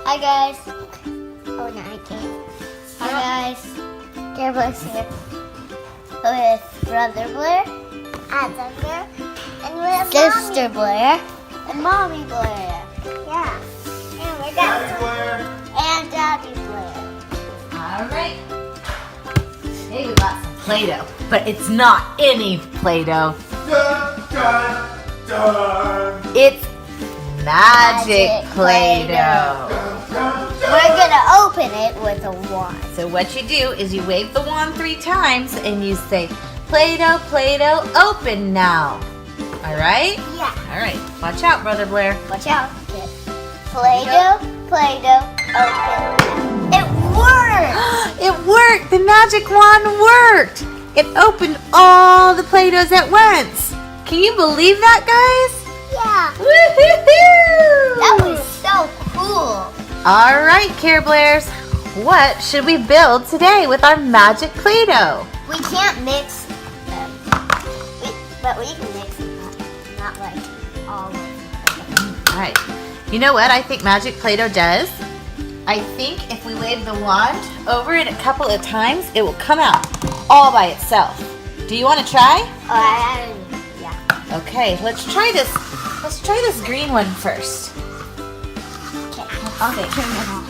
Hi guys. Oh no, I can't. Hi guys. Care Blair here with Brother Blair, Blair, and with Sister Blair and Mommy Blair. Yeah. And we're Daddy Blair. And Daddy Blair. All right. Hey, we got some Play-Doh, but it's not any Play-Doh. Dun, dun, dun. It's magic Play-Doh. We're gonna open it with a wand. So what you do is you wave the wand 3 times and you say, Play-Doh, Play-Doh, open now. All right? Yeah. All right. Watch out, Brother Blair. Watch out. Okay. Play-Doh, Play-Doh, open. It worked! It worked! The magic wand worked! It opened all the Play-Dohs at once. Can you believe that, guys? Yeah. Woo-hoo-hoo! That was so cool. All right, Care Blairs. What should we build today with our magic Play-Doh? We can't mix them. But we can mix them up. Not like all of them. All right. You know what I think magic Play-Doh does? I think if we wave the wand over it a couple of times, it will come out all by itself. Do you want to try? Yeah. Okay, let's try this. Let's try this green one first. Okay, turn it off.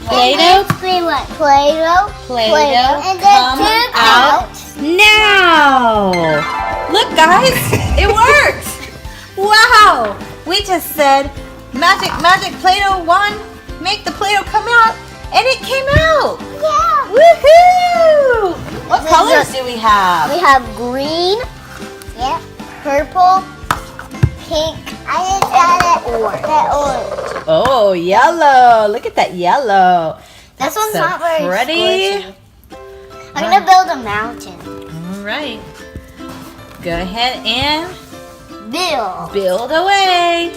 Play-Doh, Green one. Play-Doh. Play-Doh, And then come two out now. Look, guys, it worked. Wow, we just said magic Play-Doh wand, make the Play-Doh come out, and it came out. Yeah. Woohoo! What This is colors do we have? We have green. Yeah. Purple. Pink. I just got orange. That orange. Oh, yellow. Look at that yellow. This one's so not very pretty. squishy. I'm gonna build a mountain. All right. Go ahead and Build. away.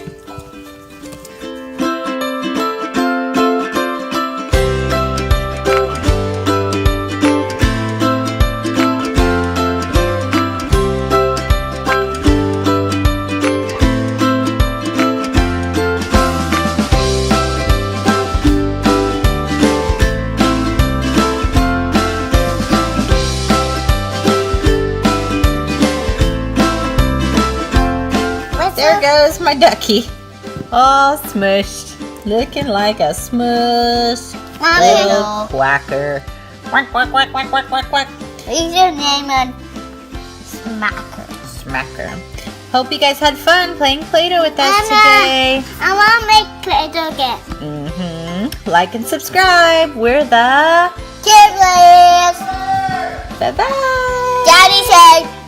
There goes my ducky. All smushed. Looking like a smushed little quacker. Quack, quack, quack, quack, quack, quack, quack. We should name it Smacker. Smacker. Hope you guys had fun playing Play-Doh with us today. I want to make Play-Doh again. Like and subscribe. We're the Care Blair. Bye-bye. Daddy said